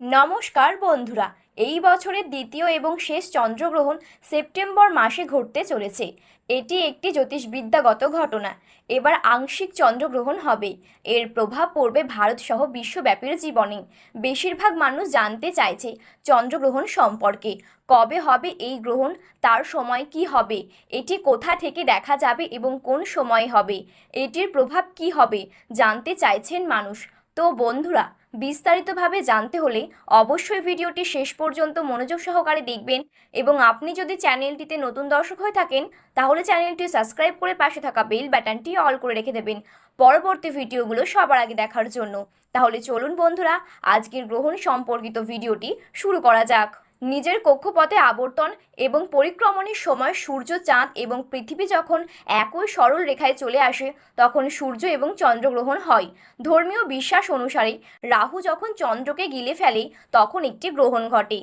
নমস্কার বন্ধুরা। এই বছরের দ্বিতীয় এবং শেষ চন্দ্রগ্রহণ সেপ্টেম্বর মাসে ঘটতে চলেছে। এটি একটি জ্যোতিষবিদ্যাগত ঘটনা। এবার আংশিক চন্দ্রগ্রহণ হবে। এর প্রভাব পড়বে ভারতসহ বিশ্বব্যাপীর জীবনে। বেশিরভাগ মানুষ জানতে চাইছে চন্দ্রগ্রহণ সম্পর্কে। কবে হবে এই গ্রহণ, তার সময় কি হবে, এটি কোথা থেকে দেখা যাবে এবং কোন সময়ে হবে, এটির প্রভাব কি হবে জানতে চাইছেন মানুষ। তো বন্ধুরা, বিস্তারিতভাবে জানতে হলে অবশ্যই ভিডিওটি শেষ পর্যন্ত মনোযোগ সহকারে দেখবেন এবং আপনি যদি চ্যানেলটিতে নতুন দর্শক হয়ে থাকেন তাহলে চ্যানেলটি সাবস্ক্রাইব করে পাশে থাকা বেল বাটনটি অল করে রেখে দেবেন পরবর্তী ভিডিওগুলো সবার আগে দেখার জন্য। তাহলে চলুন বন্ধুরা, আজকের গ্রহণ সম্পর্কিত ভিডিওটি শুরু করা যাক। নিজের কক্ষপথে আবর্তন এবং পরিক্রমণের সময় সূর্য, চাঁদ এবং পৃথিবী যখন একই সরল রেখায় চলে আসে তখন সূর্য এবং চন্দ্রগ্রহণ হয়। ধর্মীয় বিশ্বাস অনুসারে রাহু যখন চন্দ্রকে গিলে ফেলে তখন একটি গ্রহণ ঘটে।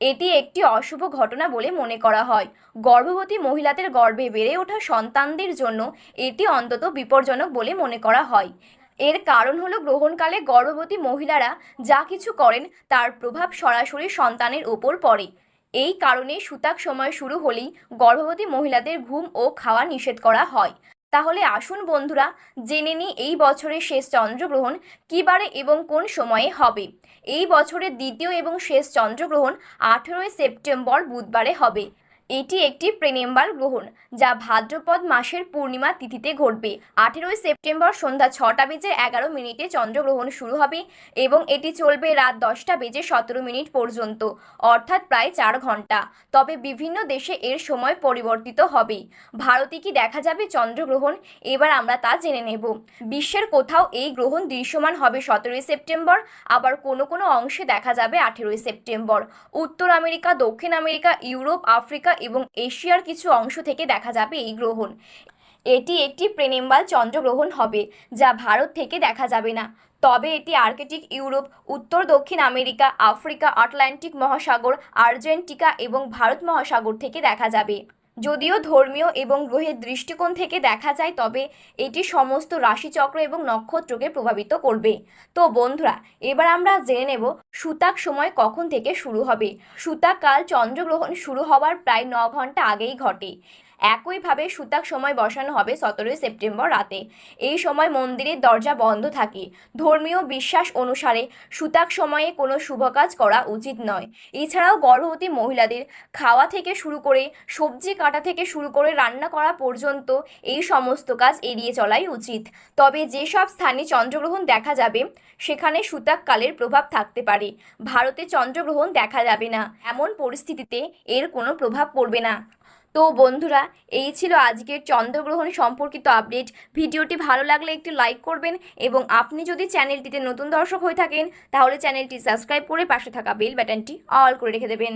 এটি একটি অশুভ ঘটনা বলে মনে করা হয়। গর্ভবতী মহিলাদের গর্ভে বেড়ে ওঠা সন্তানদের জন্য এটি অন্তত বিপজ্জনক বলে মনে করা হয়। এর কারণ হলো গ্রহণকালে গর্ভবতী মহিলারা যা কিছু করেন তার প্রভাব সরাসরি সন্তানের ওপর পড়ে। এই কারণে সূতক সময় শুরু হলেই গর্ভবতী মহিলাদের ঘুম ও খাওয়া নিষেধ করা হয়। তাহলে আসুন বন্ধুরা, জেনে নিই এই বছরের শেষ চন্দ্রগ্রহণ কী বারে এবং কোন সময়ে হবে। এই বছরের দ্বিতীয় এবং শেষ চন্দ্রগ্রহণ 18 সেপ্টেম্বর বুধবারে হবে। এটি একটি প্রেনেম্বাল গ্রহণ যা ভাদ্রপদ মাসের পূর্ণিমা তিথিতে ঘটবে। 18 সেপ্টেম্বর সন্ধ্যা 6:11 চন্দ্রগ্রহণ শুরু হবে এবং এটি চলবে রাত 10:17 পর্যন্ত, অর্থাৎ প্রায় 4 ঘন্টা। তবে বিভিন্ন দেশে এর সময় পরিবর্তিত হবে। ভারতে কি দেখা যাবে চন্দ্রগ্রহণ, এবার আমরা তা জেনে নেব। বিশ্বের কোথাও এই গ্রহণ দৃশ্যমান হবে 17 সেপ্টেম্বর, আবার কোনো কোনো অংশে দেখা যাবে 18 সেপ্টেম্বর। উত্তর আমেরিকা, দক্ষিণ আমেরিকা, ইউরোপ, আফ্রিকা এবং এশিয়ার কিছু অংশ থেকে দেখা যাবে এই গ্রহণ। এটি একটি প্রেনেম্বাল চন্দ্রগ্রহণ হবে যা ভারত থেকে দেখা যাবে না, তবে এটি আর্কটিক, ইউরোপ, উত্তর দক্ষিণ আমেরিকা, আফ্রিকা, আটলান্টিক মহাসাগর, আর্জেন্টিকা এবং ভারত মহাসাগর থেকে দেখা যাবে। যদিও ধর্মীয় এবং গ্রহের দৃষ্টিকোণ থেকে দেখা যায়, তবে এটি সমস্ত রাশিচক্র এবং নক্ষত্রকে প্রভাবিত করবে। তো বন্ধুরা, এবার আমরা জেনে নেব সূতক সময় কখন থেকে শুরু হবে। সূতক কাল চন্দ্রগ্রহণ শুরু হওয়ার প্রায় 9 ঘন্টা আগেই ঘটে। একইভাবে সূতক সময় বসানো হবে 17 সেপ্টেম্বর রাতে। এই সময় মন্দিরের দরজা বন্ধ থাকে। ধর্মীয় বিশ্বাস অনুসারে সূতক সময়ে কোনো শুভ কাজ করা উচিত নয়। এছাড়াও গর্ভবতী মহিলাদের খাওয়া থেকে শুরু করে সবজি কাটা থেকে শুরু করে রান্না করা পর্যন্ত এই সমস্ত কাজ এড়িয়ে চলাই উচিত। তবে যেসব স্থানে চন্দ্রগ্রহণ দেখা যাবে সেখানে সূতক কালের প্রভাব থাকতে পারে। ভারতে চন্দ্রগ্রহণ দেখা যাবে না, এমন পরিস্থিতিতে এর কোনো প্রভাব পড়বে না। তো বন্ধুরা, এই ছিল আজকের চন্দ্রগ্রহণ সম্পর্কিত আপডেট। ভিডিওটি ভালো লাগলে একটি লাইক করবেন এবং আপনি যদি চ্যানেলটিতে নতুন দর্শক হয়ে থাকেন তাহলে চ্যানেলটি সাবস্ক্রাইব করে পাশে থাকা বেল বাটনটি অল করে রেখে দেবেন।